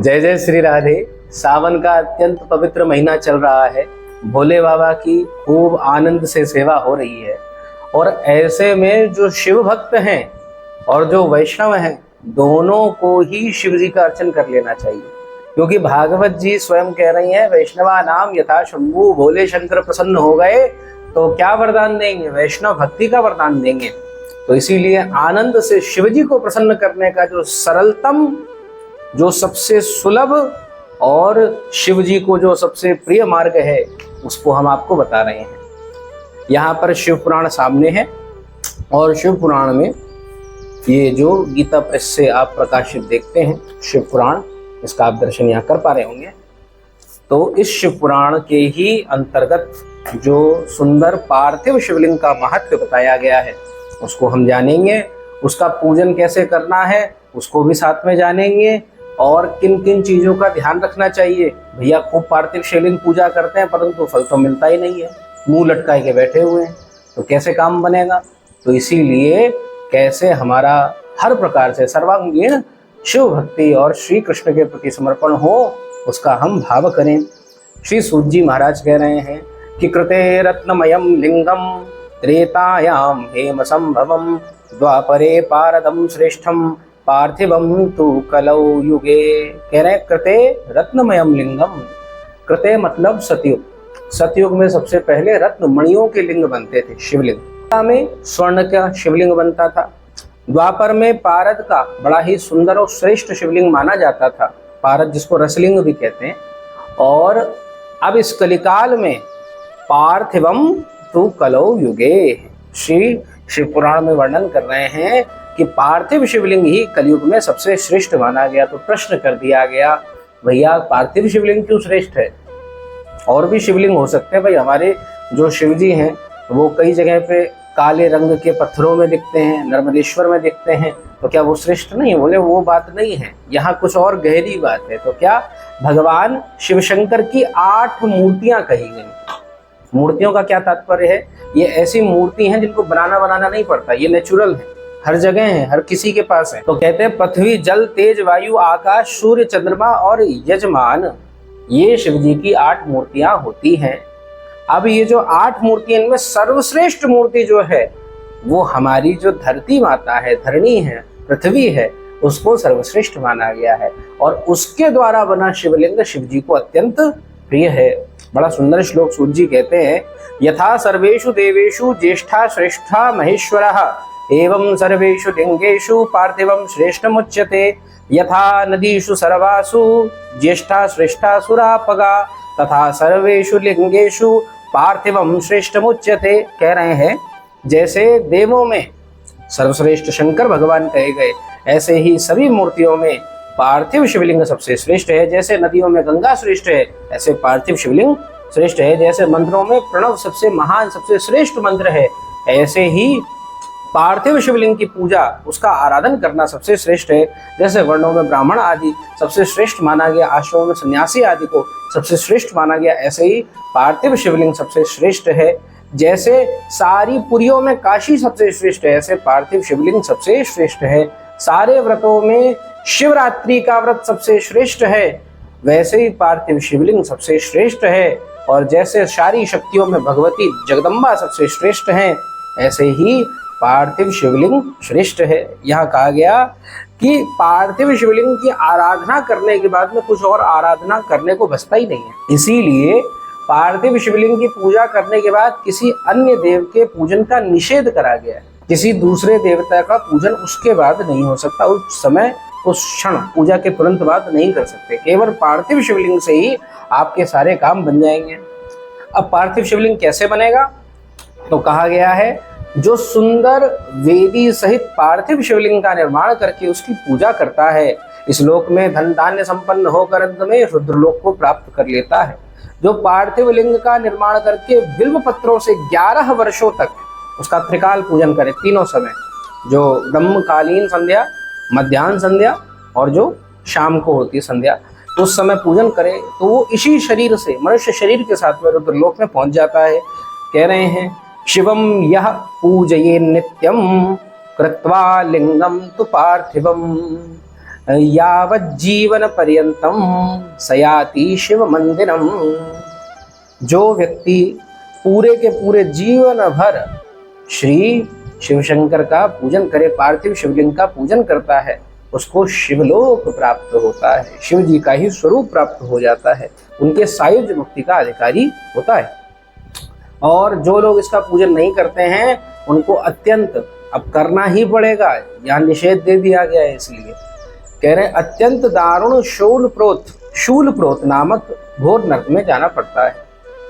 जय जय श्री राधे। सावन का अत्यंत पवित्र महीना चल रहा है। भोले बाबा की खूब आनंद से सेवा हो रही है और ऐसे में जो शिव भक्त हैं और जो वैष्णव हैं, दोनों को ही शिव जी का अर्चन कर लेना चाहिए, क्योंकि भागवत जी स्वयं कह रही हैं, वैष्णवा नाम यथा शंभु, भोले शंकर प्रसन्न हो गए तो क्या वरदान देंगे? वैष्णव भक्ति का वरदान देंगे। तो इसीलिए आनंद से शिव जी को प्रसन्न करने का जो सरलतम, जो सबसे सुलभ और शिव जी को जो सबसे प्रिय मार्ग है, उसको हम आपको बता रहे हैं। यहाँ पर शिव पुराण सामने है और शिव पुराण में ये जो गीता प्रेस से आप प्रकाशित देखते हैं शिव पुराण, इसका आप दर्शन यहाँ कर पा रहे होंगे। तो इस शिव पुराण के ही अंतर्गत जो सुंदर पार्थिव शिवलिंग का महत्व बताया गया है, उसको हम जानेंगे। उसका पूजन कैसे करना है उसको भी साथ में जानेंगे, और किन किन चीज़ों का ध्यान रखना चाहिए। भैया खूब पार्थिव शिवलिंग पूजा करते हैं परंतु फल तो मिलता ही नहीं है, मुंह लटकाए के बैठे हुए हैं, तो कैसे काम बनेगा? तो इसीलिए कैसे हमारा हर प्रकार से सर्वांगीण शिव भक्ति और श्री कृष्ण के प्रति समर्पण हो, उसका हम भाव करें। श्री सूत जी महाराज कह रहे हैं कि कृते रत्नमयम लिंगम त्रेतायाम हेम संभवम द्वापरे पारदम श्रेष्ठम पार्थिवम तु कलौ युगे। कह रहे हैं कृते रत्नमयम लिंगम। कृते मतलब सतयुग। सतयुग में सबसे पहले रत्न मणियों के लिंग बनते थे, शिवलिंग में स्वर्ण का शिवलिंग बनता था। द्वापर में पारद का बड़ा ही सुंदर और श्रेष्ठ शिवलिंग माना जाता था, पारद जिसको रसलिंग भी कहते हैं। और अब इस कलिकाल में पार्थिवम तु कलौ युगे, श्री शिव पुराण में वर्णन कर रहे हैं कि पार्थिव शिवलिंग ही कलयुग में सबसे श्रेष्ठ माना गया। तो प्रश्न कर दिया गया, भैया पार्थिव शिवलिंग क्यों श्रेष्ठ है? और भी शिवलिंग हो सकते हैं भाई। हमारे जो शिव जी हैं वो कई जगह पे काले रंग के पत्थरों में दिखते हैं, नर्मदेश्वर में दिखते हैं, तो क्या वो श्रेष्ठ नहीं? बोले वो बात नहीं है, यहाँ कुछ और गहरी बात है। तो क्या? भगवान शिव शंकर की 8 मूर्तियां कही गई। मूर्तियों का क्या तात्पर्य है? ये ऐसी मूर्ति हैं जिनको बनाना नहीं पड़ता, ये नेचुरल है, हर जगह है, हर किसी के पास है। तो कहते हैं पृथ्वी जल तेज वायु आकाश सूर्य चंद्रमा और यजमान, ये शिव जी की 8 मूर्तियां होती हैं। अब ये जो 8 मूर्तियां, इनमें सर्वश्रेष्ठ मूर्ति जो है वो हमारी जो धरती माता है, धरणी है, पृथ्वी है, उसको सर्वश्रेष्ठ माना गया है और उसके द्वारा बना शिवलिंग शिव जी को अत्यंत प्रिय है। बड़ा सुंदर श्लोक सूत जी कहते हैं, यथा सर्वेषु देवेषु ज्येष्ठा श्रेष्ठा महेश्वरः एवं सर्वेषु लिंगेषु पार्थिवं श्रेष्ठमुच्यते, यथा नदीषु सर्वासु ज्येष्ठा श्रेष्ठा सुरापगा तथा सर्वेषु लिंगेषु पार्थिवं श्रेष्ठमुच्यते। कह रहे हैं जैसे देवों में सर्वश्रेष्ठ शंकर भगवान कहे गए, ऐसे ही सभी मूर्तियों में पार्थिव शिवलिंग सबसे श्रेष्ठ है। जैसे नदियों में गंगा श्रेष्ठ है, ऐसे पार्थिव शिवलिंग श्रेष्ठ है। जैसे मंत्रों में प्रणव सबसे महान सबसे श्रेष्ठ मंत्र है, ऐसे ही पार्थिव शिवलिंग की पूजा, उसका आराधन करना सबसे श्रेष्ठ है। जैसे वर्णों में ब्राह्मण आदि सबसे श्रेष्ठ माना गया, आश्रमों में सन्यासी आदि को सबसे श्रेष्ठ माना गया, ऐसे ही पार्थिव शिवलिंग सबसे श्रेष्ठ है। जैसे सारी पुरियों में काशी सबसे श्रेष्ठ है, ऐसे पार्थिव शिवलिंग सबसे श्रेष्ठ है। सारे व्रतों में शिवरात्रि का व्रत सबसे श्रेष्ठ है, वैसे ही पार्थिव शिवलिंग सबसे श्रेष्ठ है। और जैसे सारी शक्तियों में भगवती जगदम्बा सबसे श्रेष्ठ हैं, ऐसे ही पार्थिव शिवलिंग श्रेष्ठ है। यहाँ कहा गया कि पार्थिव शिवलिंग की आराधना करने के बाद में कुछ और आराधना करने को बचता ही नहीं है। इसीलिए पार्थिव शिवलिंग की पूजा करने के बाद किसी अन्य देव के पूजन का निषेध करा गया है। किसी दूसरे देवता का पूजन उसके बाद नहीं हो सकता, उस समय उस क्षण पूजा के तुरंत बाद नहीं कर सकते। केवल पार्थिव शिवलिंग से ही आपके सारे काम बन जाएंगे। अब पार्थिव शिवलिंग कैसे बनेगा? तो कहा गया है जो सुंदर वेदी सहित पार्थिव शिवलिंग का निर्माण करके उसकी पूजा करता है, इस लोक में धन धान्य संपन्न होकर अंत में रुद्रलोक को प्राप्त कर लेता है। जो पार्थिव लिंग का निर्माण करके बिल्व पत्रों से 11 वर्षों तक उसका त्रिकाल पूजन करे, तीनों समय, जो ब्रह्मकालीन संध्या, मध्याह्न संध्या और जो शाम को होती है संध्या, तो उस समय पूजन करे तो वो इसी शरीर से, मनुष्य शरीर के साथ में रुद्रलोक में पहुंच जाता है। कह रहे हैं शिवम यह पूजये नित्यम कृत्वा लिंगम तु पार्थिवम। यावत् जीवन पर्यंतम सयाति शिव मंदिरम। जो व्यक्ति पूरे के पूरे जीवन भर श्री शिव शंकर का पूजन करे, पार्थिव शिवलिंग का पूजन करता है, उसको शिवलोक प्राप्त होता है, शिव जी का ही स्वरूप प्राप्त हो जाता है, उनके सायुज्य मुक्ति का अधिकारी होता है। और जो लोग इसका पूजन नहीं करते हैं उनको अत्यंत, अब करना ही पड़ेगा, यहाँ निषेध दे दिया गया है, इसलिए कह रहे हैं अत्यंत दारुण शूल प्रोत नामक घोर नरक में जाना पड़ता है।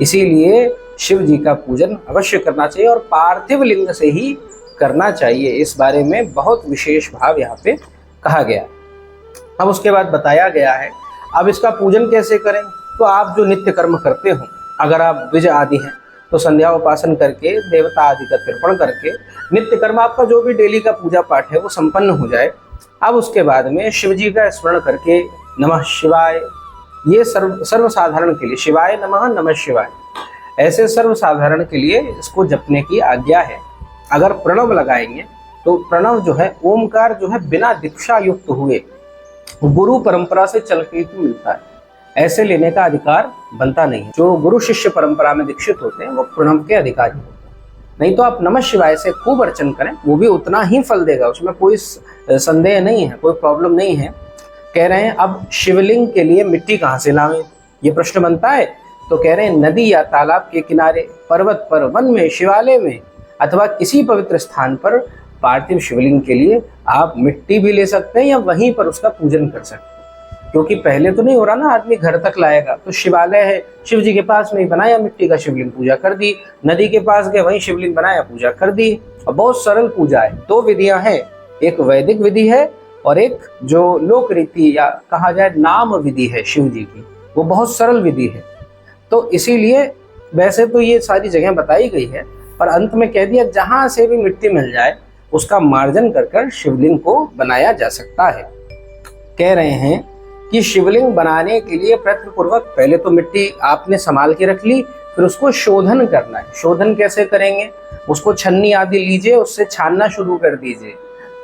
इसीलिए शिव जी का पूजन अवश्य करना चाहिए और पार्थिव लिंग से ही करना चाहिए। इस बारे में बहुत विशेष भाव यहाँ पे कहा गया। अब उसके बाद बताया गया है अब इसका पूजन कैसे करें। तो आप जो नित्य कर्म करते हो, अगर आप द्विज आदि हैं तो संध्या उपासन करके, देवता आदि का तर्पण करके, नित्य कर्म आपका जो भी डेली का पूजा पाठ है वो संपन्न हो जाए। अब उसके बाद में शिव जी का स्मरण करके नमः शिवाय, ये सर्वसाधारण के लिए, शिवाय नमः, नमः शिवाय, ऐसे सर्वसाधारण के लिए इसको जपने की आज्ञा है। अगर प्रणव लगाएंगे तो प्रणव जो है, ओमकार जो है, बिना दीक्षा युक्त हुए गुरु परंपरा से चल के ही मिलता है, ऐसे लेने का अधिकार बनता नहीं है। जो गुरु शिष्य परंपरा में दीक्षित होते हैं वो प्रणव के अधिकारी होते हैं। नहीं तो आप नमः शिवाय से खूब अर्चन करें, वो भी उतना ही फल देगा, उसमें कोई संदेह नहीं है, कोई प्रॉब्लम नहीं है। कह रहे हैं अब शिवलिंग के लिए मिट्टी कहाँ से लावें, ये प्रश्न बनता है। तो कह रहे हैं नदी या तालाब के किनारे, पर्वत पर, वन में, शिवालय में अथवा किसी पवित्र स्थान पर पार्थिव शिवलिंग के लिए आप मिट्टी भी ले सकते हैं या वहीं पर उसका पूजन कर सकते हैं। क्योंकि पहले तो नहीं हो रहा ना, आदमी घर तक लाएगा, तो शिवालय है, शिव जी के पास में ही बनाया मिट्टी का शिवलिंग, पूजा कर दी। नदी के पास गए, वहीं शिवलिंग बनाया, पूजा कर दी। और बहुत सरल पूजा है। दो विधियां हैं, एक वैदिक विधि है और एक जो लोक रीति या कहा जाए नाम विधि है शिव जी की, वो बहुत सरल विधि है। तो इसीलिए वैसे तो ये सारी जगह बताई गई है, पर अंत में कह दिया जहां से भी मिट्टी मिल जाए उसका मार्जन कर कर शिवलिंग को बनाया जा सकता है। कह रहे हैं कि शिवलिंग बनाने के लिए प्रयत्न पूर्वक पहले तो मिट्टी आपने संभाल के रख ली, फिर उसको शोधन करना है। शोधन कैसे करेंगे, उसको छन्नी आदि लीजिए, उससे छानना शुरू कर दीजिए।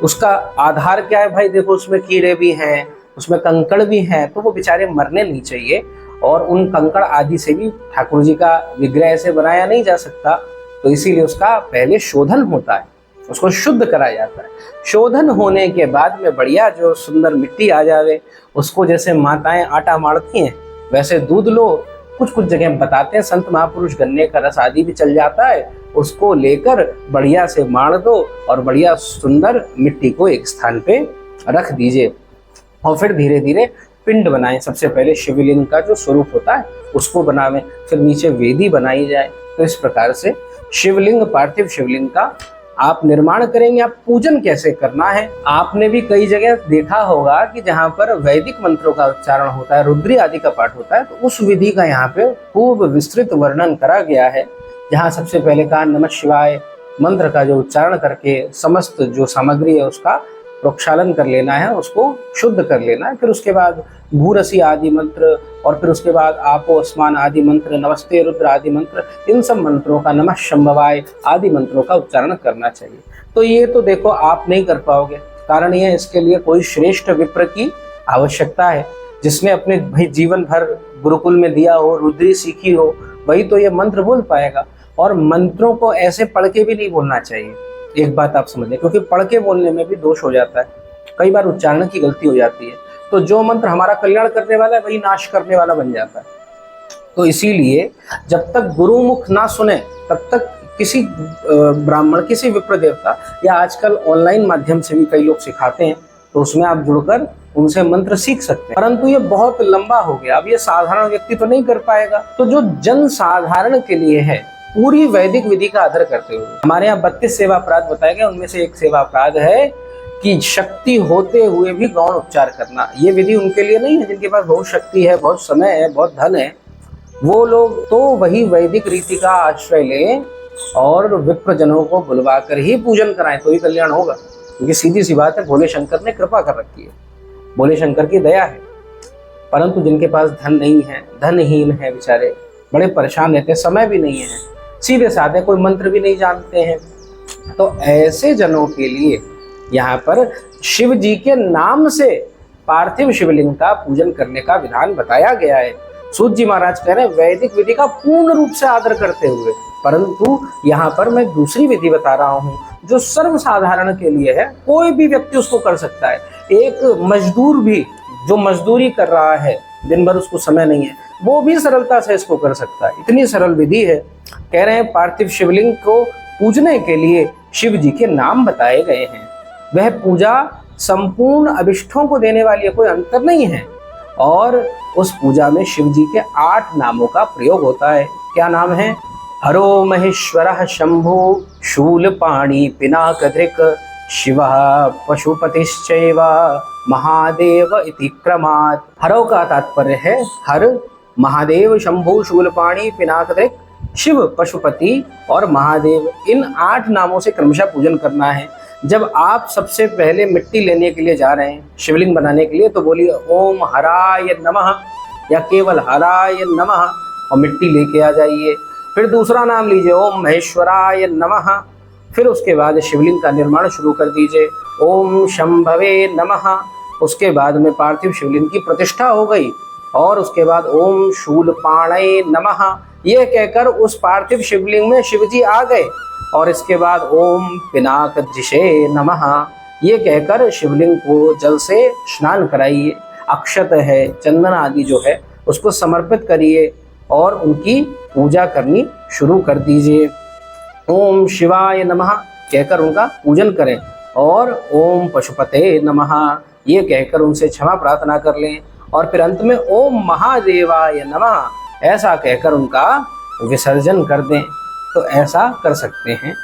उसका आधार क्या है भाई, देखो उसमें कीड़े भी हैं, उसमें कंकड़ भी हैं, तो वो बेचारे मरने नहीं चाहिए। और उन कंकड़ आदि से भी ठाकुर जी का विग्रह ऐसे बनाया नहीं जा सकता, तो इसीलिए उसका पहले शोधन होता है, उसको शुद्ध कराया जाता है। शोधन होने के बाद में बढ़िया जो सुंदर मिट्टी आ जावे, उसको जैसे माताएं आटा मारती हैं वैसे दूध लो। कुछ कुछ जगह बताते हैं संत महापुरुष, गन्ने का रस आदि भी चल जाता है, उसको लेकर बढ़िया से मार दो और बढ़िया सुंदर मिट्टी को एक स्थान पे रख दीजिए। और फिर धीरे धीरे पिंड बनाएं। सबसे पहले शिवलिंग का जो स्वरूप होता है उसको बनावें, फिर नीचे वेदी बनाई जाए। तो इस प्रकार से शिवलिंग, पार्थिव शिवलिंग का आप निर्माण करेंगे। आप पूजन कैसे करना है, आपने भी कई जगह देखा होगा कि जहाँ पर वैदिक मंत्रों का उच्चारण होता है, रुद्री आदि का पाठ होता है, तो उस विधि का यहाँ पे खूब विस्तृत वर्णन करा गया है। जहाँ सबसे पहले कहा नमः शिवाय मंत्र का जो उच्चारण करके समस्त जो सामग्री है उसका प्रक्षालन कर लेना है, उसको शुद्ध कर लेना है। फिर उसके बाद भूरसी आदि मंत्र, और फिर उसके बाद आपो अस्मान आदि मंत्र, नमस्ते रुद्र आदि मंत्र, इन सब मंत्रों का, नमः शंभवाय आदि मंत्रों का उच्चारण करना चाहिए। तो ये तो देखो आप नहीं कर पाओगे, कारण ये इसके लिए कोई श्रेष्ठ विप्र की आवश्यकता है, जिसने अपने भाई जीवन भर गुरुकुल में दिया हो, रुद्री सीखी हो, वही तो ये मंत्र बोल पाएगा। और मंत्रों को ऐसे पढ़ के भी नहीं बोलना चाहिए, एक बात आप समझ लें, क्योंकि पढ़ के बोलने में भी दोष हो जाता है, कई बार उच्चारण की गलती हो जाती है। तो जो मंत्र हमारा कल्याण करने वाला है वही नाश करने वाला बन जाता है। तो इसीलिए जब तक गुरुमुख ना सुने तब तक किसी ब्राह्मण, किसी विप्र देवता, या आजकल ऑनलाइन माध्यम से भी कई लोग सिखाते हैं, तो उसमें आप जुड़कर उनसे मंत्र सीख सकते हैं। परंतु ये बहुत लंबा हो गया, अब ये साधारण व्यक्ति तो नहीं कर पाएगा। तो जो जन साधारण के लिए है, पूरी वैदिक विधि का आदर करते हुए, हमारे यहाँ 32 सेवा अपराध बताए गए, उनमें से एक सेवा अपराध है कि शक्ति होते हुए भी गौण उपचार करना। ये विधि उनके लिए नहीं है जिनके पास बहुत शक्ति है, बहुत समय है, बहुत धन है। वो लोग तो वही वैदिक रीति का आश्रय लें और विप्रजनों को बुलवा कर ही पूजन कराएं, तो ही कल्याण होगा। क्योंकि सीधी सी बात है, भोले शंकर ने कृपा कर रखी है, भोले शंकर की दया है। परंतु जिनके पास धन नहीं है, धनहीन है, बेचारे बड़े परेशान रहते हैं, समय भी नहीं है, सीधे साधे, कोई मंत्र भी नहीं जानते हैं, तो ऐसे जनों के लिए यहाँ पर शिव जी के नाम से पार्थिव शिवलिंग का पूजन करने का विधान बताया गया है। सूत जी महाराज कह रहे हैं वैदिक विधि का पूर्ण रूप से आदर करते हुए, परंतु यहाँ पर मैं दूसरी विधि बता रहा हूँ जो सर्वसाधारण के लिए है, कोई भी व्यक्ति उसको कर सकता है। एक मजदूर भी जो मजदूरी कर रहा है, दिन भर उसको समय नहीं है, वो भी सरलता से इसको कर सकता है। इतनी सरल विधि है। कह रहे हैं पार्थिव शिवलिंग को पूजने के लिए शिव जी के नाम बताए गए हैं। वह पूजा संपूर्ण अभिष्टों को देने वाली है, कोई अंतर नहीं है। और उस पूजा में शिव जी के 8 नामों का प्रयोग होता है। क्या नाम है? हरो महेश्वरः शंभु शूलपाणि पिनाकधृक् शिवः पशुपतिश्चैव महादेव इति क्रमात्। हरो का तात्पर्य है हर, महादेव, शंभु, शूलपाणि, पिनाकधृक्, शिव, पशुपति और महादेव, इन 8 नामों से क्रमशः पूजन करना है। जब आप सबसे पहले मिट्टी लेने के लिए जा रहे हैं शिवलिंग बनाने के लिए, तो बोलिए ओम हराय नमः या केवल हराय नमः और मिट्टी लेके आ जाइए। फिर दूसरा नाम लीजिए ओम महेश्वराय नमः। फिर उसके बाद शिवलिंग का निर्माण शुरू कर दीजिए, ओम शंभवे नमः। उसके बाद में पार्थिव शिवलिंग की प्रतिष्ठा हो गई और उसके बाद ओम शूलपाणये नमः ये कहकर उस पार्थिव शिवलिंग में शिवजी आ गए। और इसके बाद ओम पिनाकधृषे नमः ये कहकर शिवलिंग को जल से स्नान कराइए, अक्षत है, चंदन आदि जो है उसको समर्पित करिए और उनकी पूजा करनी शुरू कर दीजिए। ओम शिवाय नमः कहकर उनका पूजन करें और ओम पशुपते नमः ये कहकर उनसे क्षमा प्रार्थना कर लें। और फिर अंत में ओम महादेवाय नमः ऐसा कहकर उनका विसर्जन कर दें। तो ऐसा कर सकते हैं।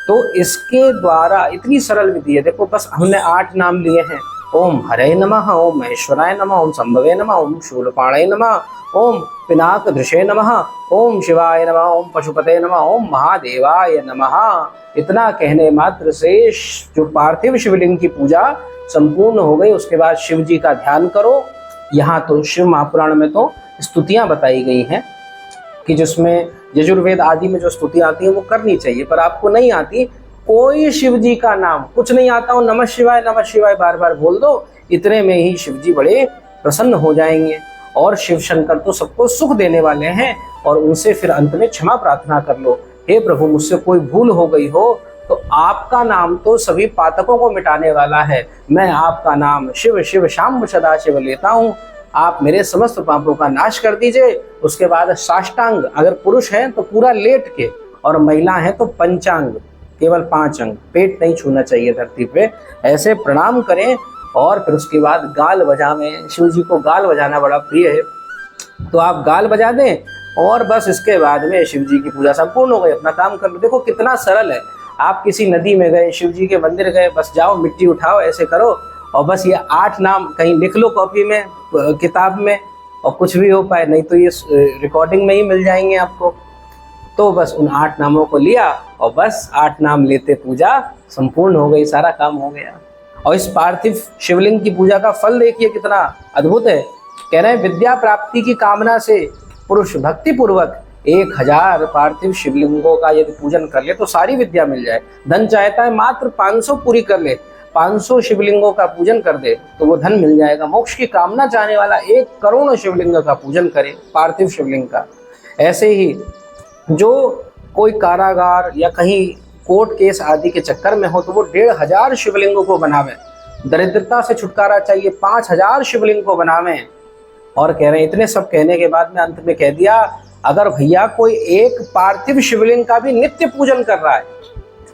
तो इसके द्वारा इतनी सरल विधि है। देखो बस हमने 8 नाम लिए हैं, ओम हरे नमः, ओम महेश्वराय नमः, ओम संभवे नमः, ओम शूलपाणये नमः, ओम पिनाकधृषे नमः, ओम शिवाय नमः, ओम पशुपते नमः, ओम महादेवाय नमः। इतना कहने मात्र से जो पार्थिव शिवलिंग की पूजा संपूर्ण हो गई। उसके बाद शिव जी का ध्यान करो। यहाँ तो शिव महापुराण में तो स्तुतियाँ बताई गई हैं कि जिसमें यजुर्वेद आदि में जो स्तुतियाँ आती हैं वो करनी चाहिए, पर आपको नहीं आती, कोई शिव जी का नाम कुछ नहीं आता हो, नमः शिवाय बार बार बोल दो, इतने में ही शिव जी बड़े प्रसन्न हो जाएंगे। और शिव शंकर तो सबको सुख देने वाले हैं। और उनसे फिर अंत में क्षमा प्रार्थना कर लो, हे प्रभु मुझसे कोई भूल हो गई हो तो आपका नाम तो सभी पातकों को मिटाने वाला है, मैं आपका नाम शिव शिव शाम्ब सदा शिव लेता हूँ, आप मेरे समस्त पापों का नाश कर दीजिए। उसके बाद साष्टांग, अगर पुरुष हैं तो पूरा लेट के, और महिला हैं तो पंचांग, केवल 5 अंग, पेट नहीं छूना चाहिए धरती पे, ऐसे प्रणाम करें। और फिर उसके बाद गाल बजावें। शिव जी को गाल बजाना बड़ा प्रिय है, तो आप गाल बजा दें और बस इसके बाद में शिव जी की पूजा संपूर्ण हो गई, अपना काम कर लो। देखो कितना सरल है। आप किसी नदी में गए, शिव जी के मंदिर गए, बस जाओ मिट्टी उठाओ, ऐसे करो और बस ये 8 नाम कहीं लिख लो कॉपी में, किताब में, और कुछ भी हो पाए, नहीं तो ये रिकॉर्डिंग में ही मिल जाएंगे आपको। तो बस उन 8 नामों को लिया और बस 8 नाम लेते पूजा संपूर्ण हो गई, सारा काम हो गया। और इस पार्थिव शिवलिंग की पूजा का फल देखिए कितना अद्भुत है। कह रहे हैं विद्या प्राप्ति की कामना से पुरुष भक्ति पूर्वक 1000 पार्थिव शिवलिंगों का यदि पूजन कर ले तो सारी विद्या मिल जाए। धन चाहता है मात्र 500 पूरी कर ले, 500 शिवलिंगों का पूजन कर दे तो वो धन मिल जाएगा। मोक्ष की कामना चाहने वाला 1 करोड़ शिवलिंग का पूजन करे, पार्थिव शिवलिंग का। ऐसे ही जो कोई कारागार या कहीं कोर्ट केस आदि के चक्कर में हो तो वो 1500 शिवलिंगों को बनावे। दरिद्रता से छुटकारा चाहिए, 5000 शिवलिंग को बनावे। और कह रहे हैं इतने सब कहने के बाद में अंत में कह दिया, अगर भैया कोई एक पार्थिव शिवलिंग का भी नित्य पूजन कर रहा है,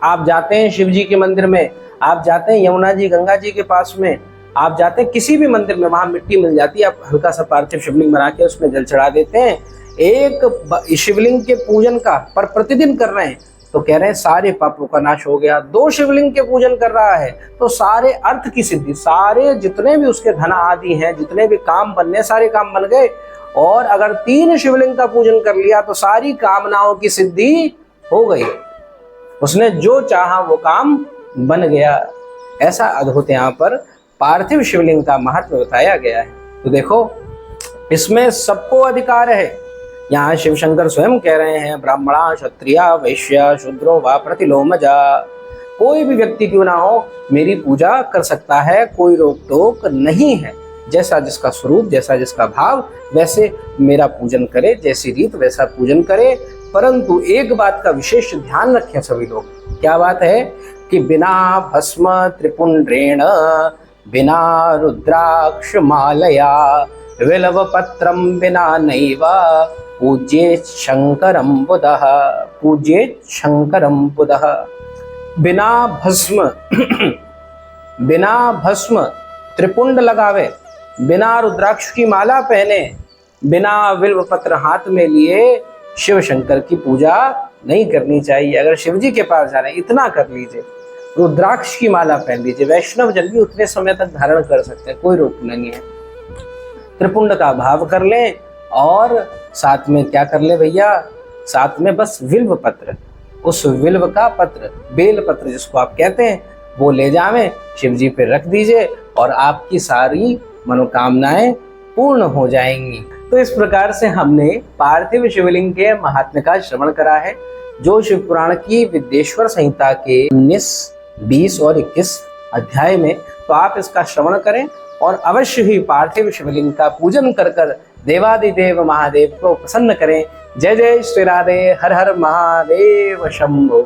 आप जाते हैं शिव जी के मंदिर में, आप जाते हैं यमुना जी गंगा जी के पास में, आप जाते हैं किसी भी मंदिर में, वहां मिट्टी मिल जाती है, आप हल्का सा पार्थिव शिवलिंग बना के उसमें जल चढ़ा देते हैं, एक शिवलिंग के पूजन का पर प्रतिदिन कर रहे हैं तो कह रहे हैं सारे पापों का नाश हो गया। 2 शिवलिंग के पूजन कर रहा है तो सारे अर्थ की सिद्धि, सारे जितने भी उसके धन आदि हैं, जितने भी काम बनने, सारे काम बन गए। और अगर 3 शिवलिंग का पूजन कर लिया तो सारी कामनाओं की सिद्धि हो गई, उसने जो चाहा वो काम बन गया। ऐसा अद्भुत यहाँ पर पार्थिव शिवलिंग का महत्व बताया गया है। तो देखो इसमें सबको अधिकार है। यहाँ शिव शंकर स्वयं कह रहे हैं ब्राह्मणा क्षत्रिया वैश्य शूद्रो व प्रतिलोमजा, कोई भी व्यक्ति क्यों ना हो मेरी पूजा कर सकता है, कोई रोक टोक नहीं है। जैसा जिसका स्वरूप, जैसा जिसका भाव, वैसे मेरा पूजन करे, जैसी रीत वैसा पूजन करे। परंतु एक बात का विशेष ध्यान रखें सभी लोग। क्या बात है कि बिना भस्म त्रिपुंड्रेण, बिना रुद्राक्ष मालया, विलव पत्रम बिना नैव पूज्येत शंकरम बुधः, पूज्येत शंकरम बुधः। बिना भस्म बिना भस्म त्रिपुंड लगावे, बिना रुद्राक्ष की माला पहने, बिना बिल्व पत्र हाथ में लिए शिव शंकर की पूजा नहीं करनी चाहिए। अगर शिव जी के पास जा रहे हैं इतना कर लीजिए, रुद्राक्ष की माला पहन लीजिए। वैष्णव जन भी उतने समय तक धारण कर सकते हैं, कोई रोक नहीं है। त्रिपुंड का भाव कर लें और साथ में क्या कर ले भैया, साथ में बस विल्व पत्र, उस विल्व का पत्र, बेल पत्र जिसको आप कहते हैं, वो ले जावें, शिव जी पे रख दीजिए और आपकी सारी मनोकामनाएं पूर्ण हो जाएंगी। तो इस प्रकार से हमने पार्थिव शिवलिंग के महात्म्य का श्रवण करा है, जो शिव पुराण की विद्येश्वर संहिता के 19, 20 और 21 अध्याय में। तो आप इसका श्रवण करें और अवश्य ही पार्थिव शिवलिंग का पूजन कर कर देवादिदेव महादेव को प्रसन्न करें। जय जय श्री राधे, हर हर महादेव शंभो।